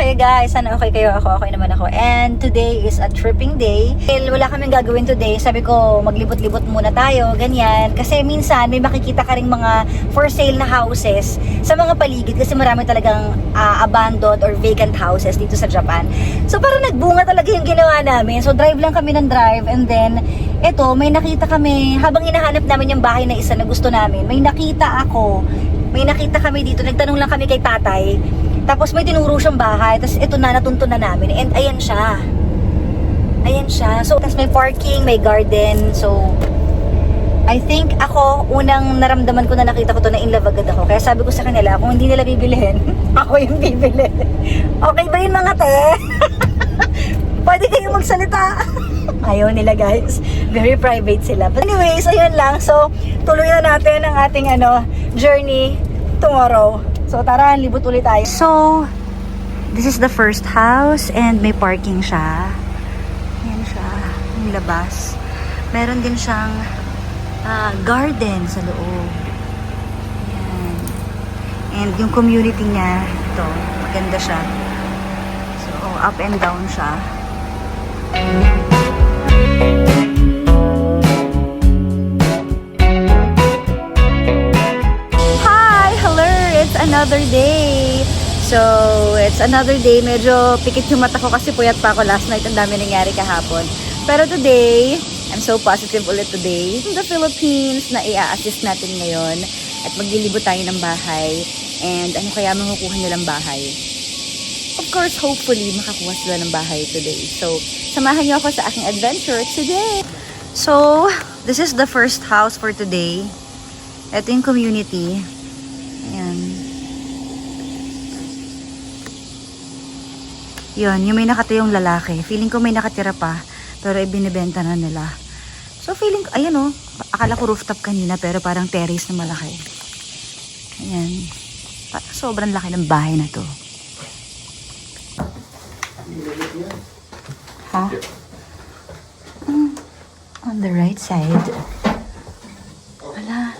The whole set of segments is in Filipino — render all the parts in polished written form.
kayo guys? Sana okay kayo? Okay naman ako. And today is a tripping day. Dahil wala kaming gagawin today, sabi ko maglibot-libot muna tayo, ganyan. Kasi minsan may makikita ka ring mga for sale na houses sa mga paligid kasi marami talagang abandoned or vacant houses dito sa Japan. So parang nagbunga talaga yung ginawa namin. So drive lang kami ng drive and then eto, may nakita kami habang hinahanap namin yung bahay na isa na gusto namin. May nakita kami dito. Nagtanong lang kami kay tatay. Tapos may tinuro siyang bahay. Tapos ito na, natunto na namin. And ayan siya. Ayan siya. So, tapos may parking, may garden. So, I think ako, unang naramdaman ko na nakita ko to na in love agad ako. Kaya sabi ko sa kanila, kung hindi nila bibilihin, ako yung bibili. Okay ba yun mga te? Pwede kayong magsalita. Ayaw nila guys. Very private sila. But anyways, ayun lang. So, tuloy na natin ang ating journey tomorrow. So, tara, libot ulit tayo. So, this is the first house and may parking siya. Ayan siya, yung labas. Meron din siyang garden sa loob. Ayan. And yung community niya, ito, maganda siya. So, up and down siya. Another day. So, it's another day. Medyo pikit yung mata ko kasi puyat pa ako last night. Ang dami nangyari kahapon. Pero today, I'm so positive ulit today. In the Philippines na i-assist natin ngayon at maglilibo tayo ng bahay. And ano kaya makukuha nilang bahay? Of course, hopefully, makakuha sila ng bahay today. So, samahan niyo ako sa aking adventure today. So, this is the first house for today. Ito yung community. Ayan. Yun, yung may nakatayong lalaki. Feeling ko may nakatira pa, pero ibinibenta na nila. So, feeling ko, ayan o, akala ko rooftop kanina, pero parang terrace na malaki. Ayan. Sobrang laki ng bahay na to. Ha? On the right side. Wala.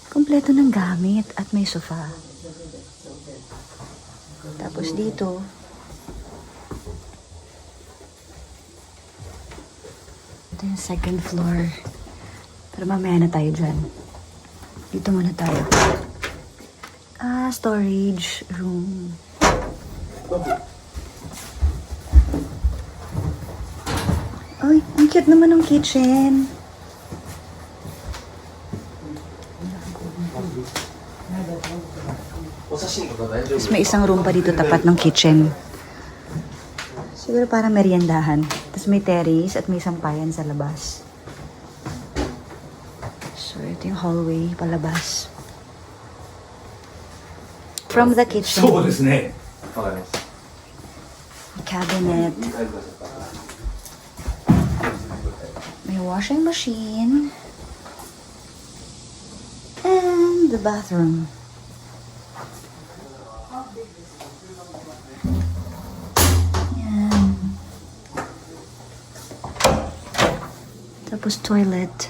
Kompleto ng gamit at may sofa. Tapos dito, ito yung second floor. Pero mamaya na tayo dyan. Dito muna tayo. Storage room. Ay, ang cute naman ng kitchen. Tapos may isang room pa dito tapat ng kitchen. Siguro para meriendahan. Tapos may terrace at may sampayan sa labas. So, ito yung hallway palabas. From the kitchen. Cabinet. May washing machine. And the bathroom. Tapos toilet.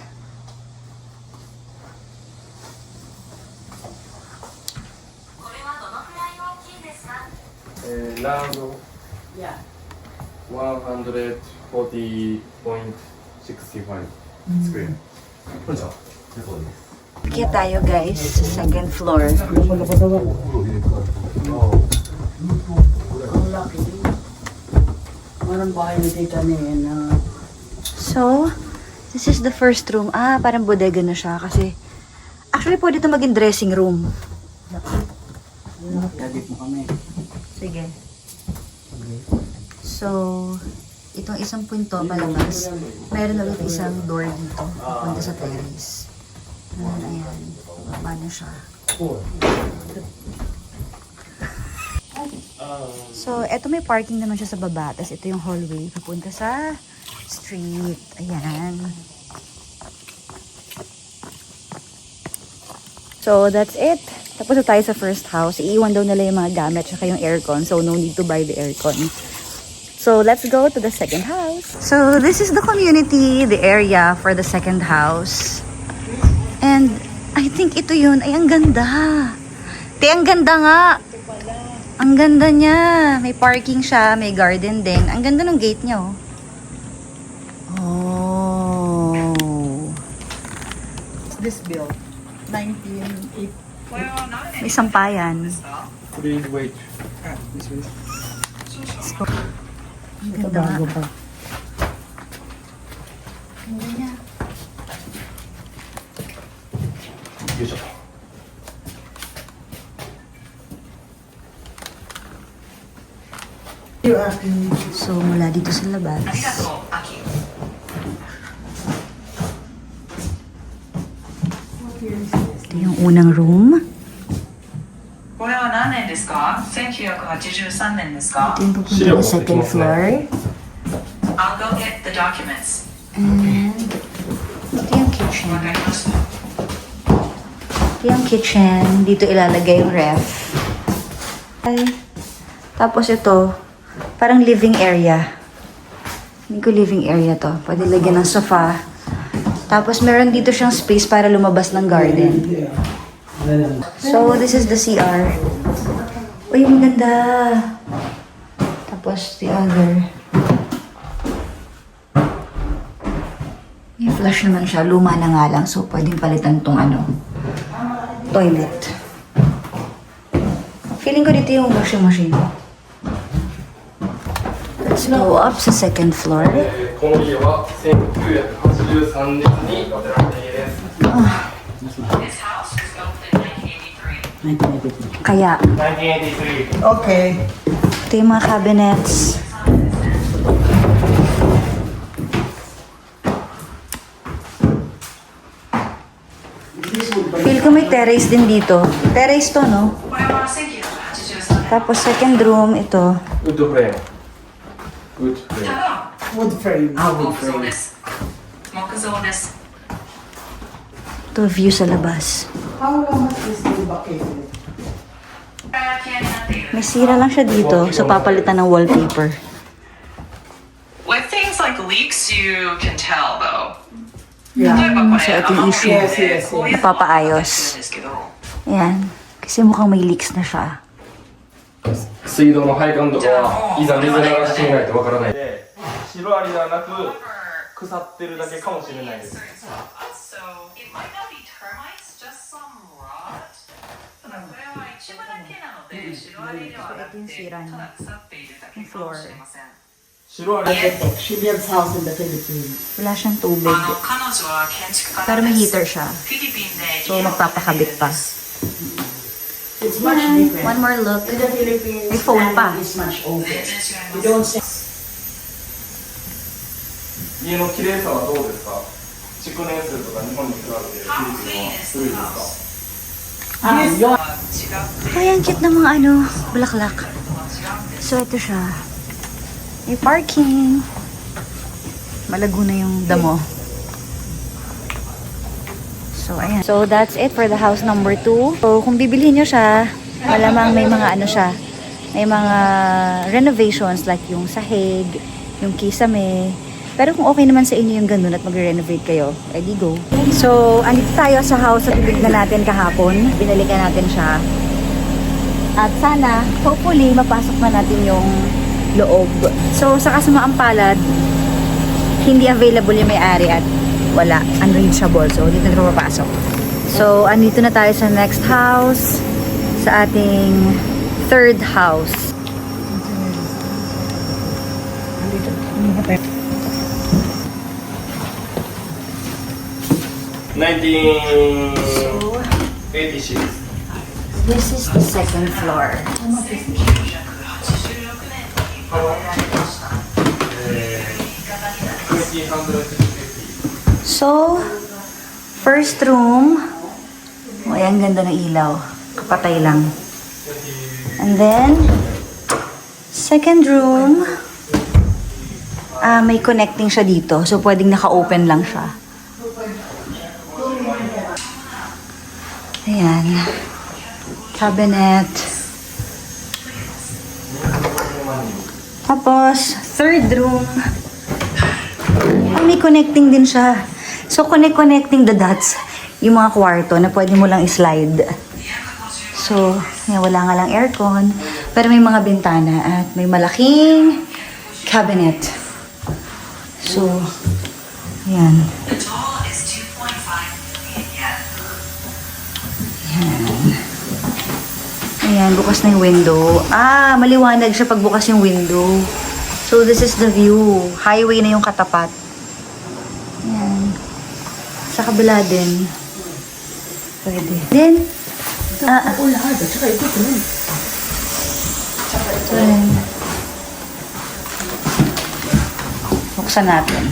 Round 140.65 square. Kaya tayo guys sa second floor. So, this is the first room. Parang bodega na siya kasi actually pwede ito maging dressing room. Sige. So, itong isang pinto palabas. Meron ulit isang door dito. Punta sa terrace. Ayan. Baba na siya. So, eto may parking naman siya sa baba. Tapos ito yung hallway. Papunta sa street. Ayan. So, that's it. Tapos na tayo sa first house. Iiwan daw nila yung mga gamit tsaka yung aircon. So, no need to buy the aircon. So, let's go to the second house. So, this is the community, the area for the second house. And, I think ito yun. Ay, ang ganda. Te, ang ganda nga. Ang ganda niya. May parking siya, may garden din. Ang ganda ng gate niya, oh. Oh. This bill, 1980. May sampayan. Please wait. This way. Ang ganda nga. Bago pa. Ang ganda niya. よいしょ。 You asking me? So, mula dito sa labas. Ito yung unang room. これは何年ですか ?1983 年ですか Ito yung pupunta ng second floor. I'll go get the documents. And ito yung kitchen. わかりました。 Ito yung kitchen. Dito ilalagay yung ref. Ay. Tapos ito, parang living area. Hindi ko living area to. Pwede lagyan ng sofa. Tapos meron dito siyang space para lumabas ng garden. So, this is the CR. Uy, ang ganda. Tapos the other. May flush naman siya. Luma na nga lang. So, pwedeng palitan tong toilet. Feeling ko dito yung washing machine. Let's go up sa second floor. この家は1983年に建てられた家です。 This house was built in 1983. 1983. Kaya, 1983. Okay. ito yung mga cabinets. Feel ko may terrace din dito. Terrace to, no? これは1983年。 Tapos second room, ito. ウッドフレーム。ウッドフレーム。 Wood frame. Ah, wood 木造 frame. です。木造です。 Ito, view sa labas. How long has this been vacated? これは空き家になっている。 May sira lang siya dito, so papalitan ng wallpaper. With things like leaks, you can tell though. Yeah. 例えばこれ、 So, ito yung issue. 雨漏りでこういうのがPapaayos. 入ってるんですけど、 Ayan. Kasi mukhang may leaks na siya. 水道の配管とかはいざ水流してみないとわからないで、シロアリではなく腐ってるだけかもしれないです。 So it might not be termites, just some rot. ただこれは一部だけなので、シロアリではなくて、ただ腐っているだけかもしれません。シロアリ Architect. She builds house in the Philippines. Wala siyang tubig. 彼女は建築家 Pero may です。 heater siya. フィリピンで So, magpapakabit pa. It's much different. One more look. In the Philippines, May phone pa. land is much open. 全然違い We ま don't す。 say 家の綺麗さはどうですか？築年数とか日本に比べてフィリピンは古いですか？ ah, your Ay, ang cute ng mga bulaklak. So, ito siya. May parking. Malago na yung damo. So, ayan. So, that's it for the house number 2. So, kung bibilhin nyo siya, malamang may mga siya. May mga renovations like yung sahig, yung kisame. Pero kung okay naman sa inyo yung ganun at magre-renovate kayo, edi go. So, andito tayo sa house na tibignan natin kahapon. Binalikan natin siya. At sana, hopefully, mapasok na natin yung loob. So, sa kasamaang palad, hindi available yung may-ari at wala, unreachable. So, dito na mapapasok. So, andito na tayo sa next house, sa ating third house.1986. This is the second floor. 1950. So, first room. Oh, ayan, ganda ng ilaw. Kapatay lang. And then, second room. May connecting siya dito. So, pwedeng naka-open lang siya. Ayan. Cabinet. Tapos, third room. May connecting din siya. So, connecting the dots. Yung mga kwarto na pwede mo lang i-slide. So, yan, wala nga lang aircon. Pero may mga bintana at may malaking cabinet. So, ayan. The total is 2.5 million yen. Ayan, bukas na yung window. Ah, maliwanag siya pag bukas yung window. So, this is the view. Highway na yung katapat. Ayan. Sa kabila din. Pwede. Then, Oo, lahat. At saka ito rin. ayan. Buksan natin.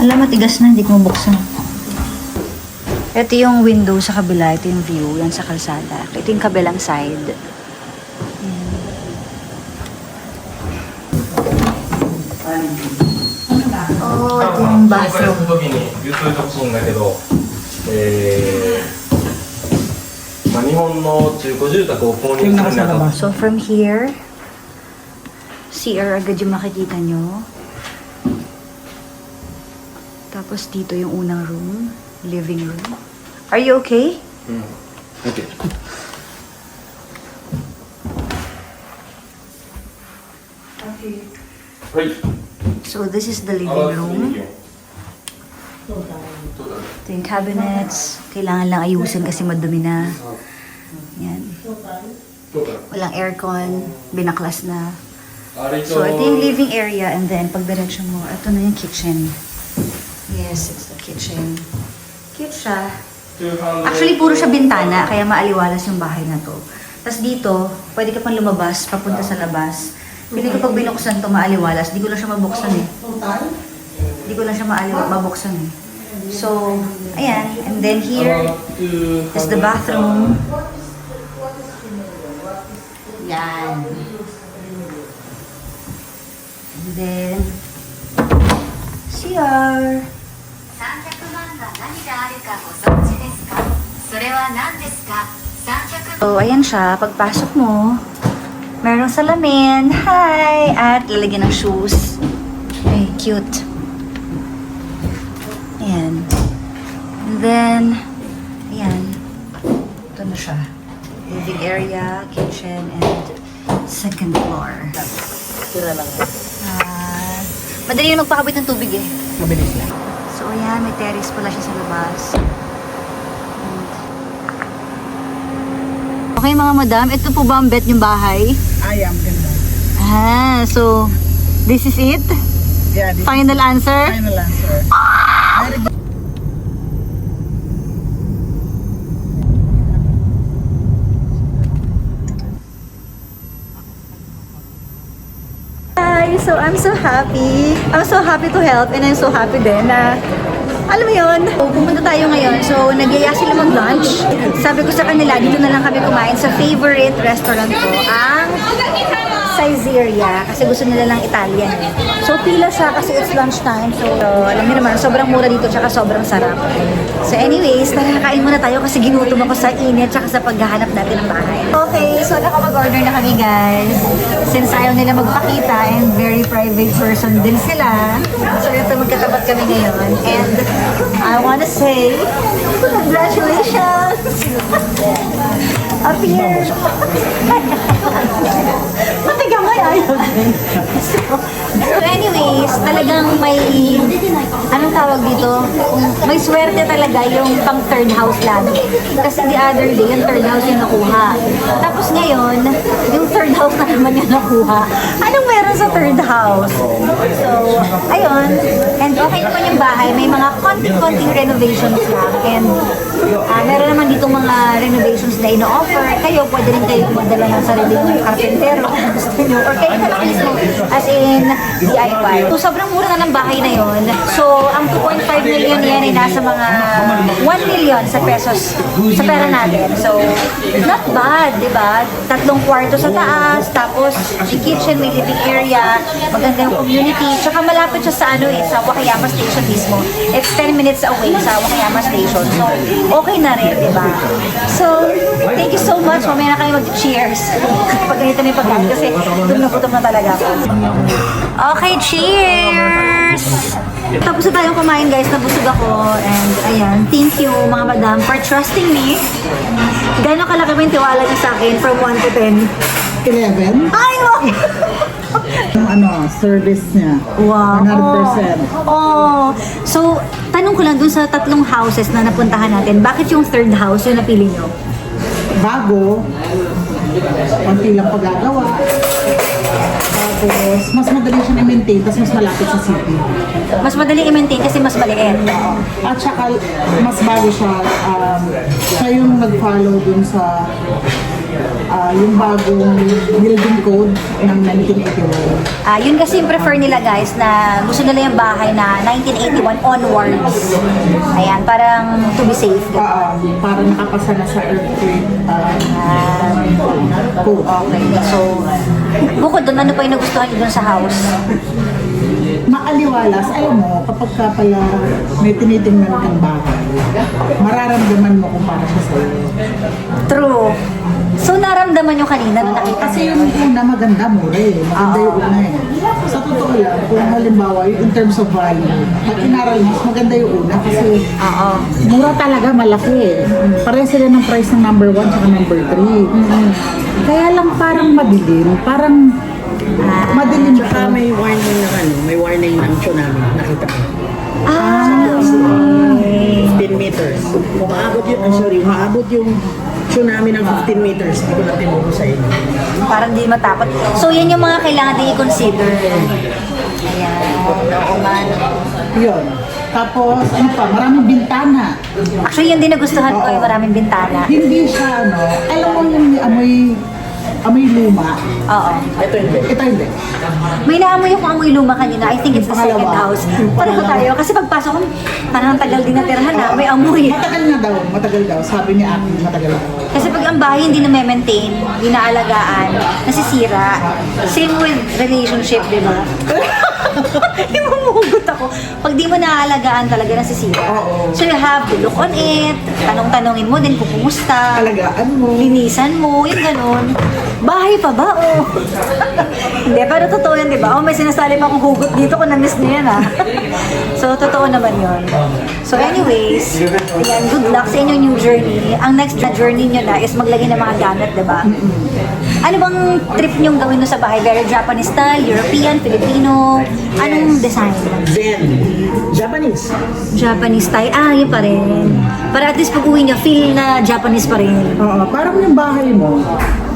Alam, matigas na. Hindi ko mabuksan. Ito yung window sa kabila. Ito yung view. Yan sa kalsada. Ito yung kabilang side. Oh, ito yung 紹介す bathroom. るときに言っといてほしいんだけど、まあ、日本の中古住宅を購入するにあたって So, from here, CR agad yung makikita nyo. Tapos dito yung unang room, living room. Are you okay? OK はい So, this is the あ living ー room. Ito yung cabinets. Kailangan lang ayusin kasi madumi na. Yan. Walang aircon. Binaklas na. So, ito yung living area and then pag diretso mo, ito na yung kitchen. Yes, it's the kitchen. Cute siya. Actually, puro siya bintana, kaya maaliwalas yung bahay na to. Tapos dito, pwede ka pang lumabas, papunta sa labas. Pili ko pag binuksan to maaliwalas, di ko lang siya mabuksan eh. Di ko lang siya mabuksan eh. So, ayan. And then here is the bathroom. Yan. And then, CR. 300万が何があるかご存知ですか？それは何ですか？300 So, ayan siya. Pagpasok mo, merong salamin. Hi! At lalagyan ng shoes. Ay, cute. Ayan. And then, ayan. Ito na siya. Living area, kitchen, and second floor. Tira lang. Madali yung magpakabit ng tubig eh. Mabilis lang. So, ayan. May terrace pala siya sa labas. Okay mga madam, ito po ba ang bet yung bahay? Ayam, ganda. Ah, so this is it? Yeah, this Final answer? final answer. Hi! So I'm so happy. I'm so happy to help and I'm so happy din na alam mo yun, pumunta tayo ngayon. So, nagyaya sila mag-lunch. Sabi ko sa kanila, dito na lang kami kumain sa favorite restaurant ko, ang Saizeriya. Kasi gusto nila lang Italian. So, pila siya kasi it's lunchtime. So, alam niyo naman, sobrang mura dito tsaka sobrang sarap. So, anyways, nakakain muna tayo kasi ginutom ako sa init tsaka sa paghahanap natin ng bahay. Okay, so nakapag-order na kami guys. Since ayaw nila magpakita and very private person din sila. So, ito magkatapat kami ngayon. And I wanna say, congratulations! Up here! Matigang mo ayaw din. So anyways, talagang may, anong tawag dito? May swerte talaga yung pang third house lagi. Kasi the other day, yung third house yung nakuha. Tapos ngayon, yung third house na naman yung nakuha. Anong meron sa third house? So, ayun. And okay naman yung bahay. May mga konting renovations lang. And meron naman dito mga renovations na ino-offer. Kayo, pwede rin kayo magdala ng sarili ng karpentero kung gusto nyo. Or kayo na lang mismo. As in, DIY. So, sobrang mura na ng bahay na yon. So, ang 2.5 million yan ay nasa mga 1 million sa pesos sa pera natin. So, not bad, di ba? 3 kwarto sa taas, tapos yung kitchen, may living area, maganda yung community. Tsaka malapit siya sa sa Wakayama Station mismo. It's 10 minutes away sa Wakayama Station. So, okay na rin, di ba? So, thank you so much. Mamaya na kayo mag-cheers. Pag ganito na yung pagkain kasi gutom na talaga ako. Okay, cheers! Tapos na tayong kumain guys, nabusog ako. And ayan, thank you mga madam for trusting me. Gano'n kalaki ba yung tiwala niyo sa akin from 1 to 10? 11? Ay, wow! Yung service niya. Wow. 100%. Oh. So, tanong ko lang dun sa 3 houses na napuntahan natin, bakit yung 3rd house yung napili nyo? Bago, konti lang pagagawa. Tapos, mas madali siya i-maintain, tapos mas malapit sa city. Mas madali i-maintain kasi mas maliit. At saka, mas bago siya, siya yung nag-follow dun sa yung bagong building code ng 1981. Yun kasi yung prefer nila guys na gusto nila yung bahay na 1981 onwards. Ayan, parang to be safe. Para nakapasa na sa earthquake code. Okay, so bukod doon, ano pa yung nagustuhan nyo doon sa house? Maaliwalas, alam mo, kapag ka pala may tinitingnan kang bahay, mararamdaman mo kung para siya sa'yo. True. So naramdaman nyo kanina na nakita Kasi nyo? yung una maganda, mura eh. Maganda yung una eh. Sa totoo lang, kung halimbawa, in terms of value, pag inaral mo, mas maganda yung una kasi mura talaga, malaki eh. Pareho sila ng price ng number 1 at number 3. Kaya lang parang madilim, parang madilim siya. May warning na may warning ng tsunami, nakita ko. 15 meters. Umaabot yung tsunami ng 15 meters. Hindi ko na tinuro sa inyo. Parang di matakot. So yan yung mga kailangan din i-consider. Ayan. Oo man. Yun. Tapos, ano pa, maraming bintana. Actually, yun din nagustuhan ko, yung maraming bintana. Hindi siya, alam mo yung amoy luma. Oo. Ito hindi. Ito hindi. May naamoy yung amoy luma kanina. I think it's the second Pangalawa. house. Yung Pareho pangalawa. tayo. Kasi pagpasok ko, parang ang tagal din na tirahan na. May amoy. Matagal daw. Sabi ni Aki, matagal daw. Kasi pag ang bahay hindi na-maintain, hindi naalagaan, nasisira. Same with relationship, di ba? Yung mamumugot ako. Pag di mo naaalagaan talaga, nasisira. Oo. So you have to look on it, tanong-tanongin mo din kung kumusta, Alagaan mo. linisan mo, yung ganun. Bahay pa ba? Oh. Hindi, pero totoo yan, di ba? Oh, may sinasali pa akong hugot dito kung na-miss niyo yan, ha? So, totoo naman yun. So, anyways, ayan, good luck sa inyong new journey. Ang next na journey nyo na is maglagay ng mga gamit, di ba? Ano bang trip nyong gawin no sa bahay? Very Japanese style, European, Filipino? Anong design? Zen. Japanese. Japanese style? Yun pa rin. Para at least pag uwi nyo, feel na Japanese pa rin. Oo, parang yung bahay mo.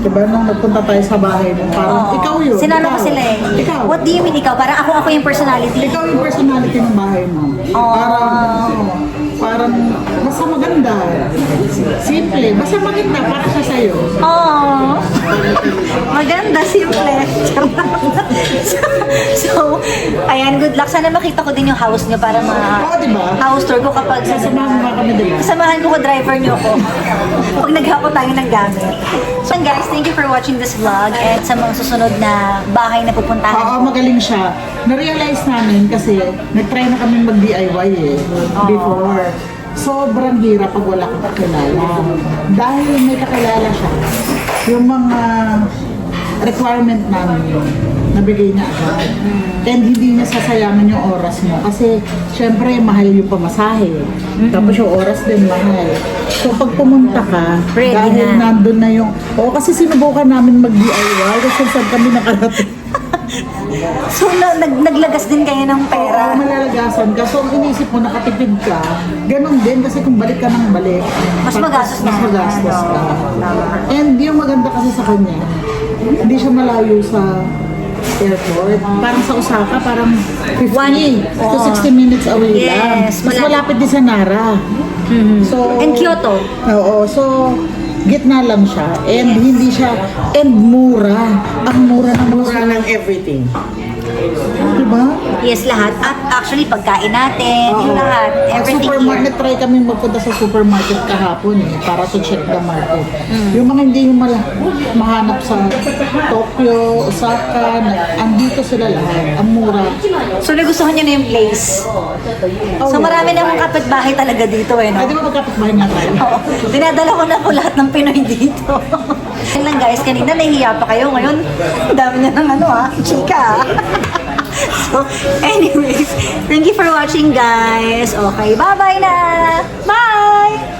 Diba, nung nagpunta tayo sa bahay mo, parang Oo. ikaw yun. Sinama ko ikaw. sila eh. Ikaw. What do you mean ikaw? Parang ako yung personality. Ikaw yung personality ng bahay mo. Parang basta maganda. Simple. Basta maganda para siya sa'yo. Oh, maganda, simple. so, ayan, good luck. Sana makita ko din yung house niyo para Oo, diba? house tour ko kapag Sasamahan mo kami, diba? Kasamahan ko driver niyo ako. Pag naghapo tayo ng gamit. So guys, thank you for watching this vlog and sa mga susunod na bahay na pupuntahan Oo, ko. magaling siya. Na-realize namin kasi nag-try na kami mag-DIY before. Sobrang hirap pag wala kang kakilala. Dahil may kakilala siya, yung mga requirement namin nabigay niya agad. And hindi niya sasayangan yung oras mo. Kasi, syempre, mahal yung pamasahe. Tapos yung oras din mahal. So, pag pumunta ka, Ready dahil na. nandun na yung... kasi sinubukan namin mag-DIY kasi saan kami nakarating. So, naglagas din kayo ng pera. Oo, malalagasan ka. So, ang inisip mo, nakatipid ka. Ganon din, kasi kung balik ka ng balik, Mas magastos na. Mas magastos ka. Tama. And yung maganda kasi sa kanya, hindi siya malayo sa airport. Parang sa Osaka, parang 50 to 60 minutes away lang. Yes, Mas malapit din sa Nara. So, And Kyoto. Oo, so gitna lang siya. And hindi siya, and mura. Ang mura ng Mura ng everything. Diba? Yes, lahat. At actually, pagkain natin, yung lahat. Everything Supermarket, here. try kami magpunta sa supermarket kahapon para to check the market. Yung mga hindi yung mahanap sa Tokyo, Osaka, andito sila lahat. Ang mura. So, nagustuhan niyo na yung place. So, marami namang kapitbahay talaga dito eh, no? Ay, di ba magkapit-bahay nga tayo? Oo. Dinadala ko na po lahat ng Pinoy dito. Yan lang guys, kanina nahihiya pa kayo. Ngayon, ang dami na ng chika. So, anyways, thank you for watching guys. Okay, bye-bye na! Bye!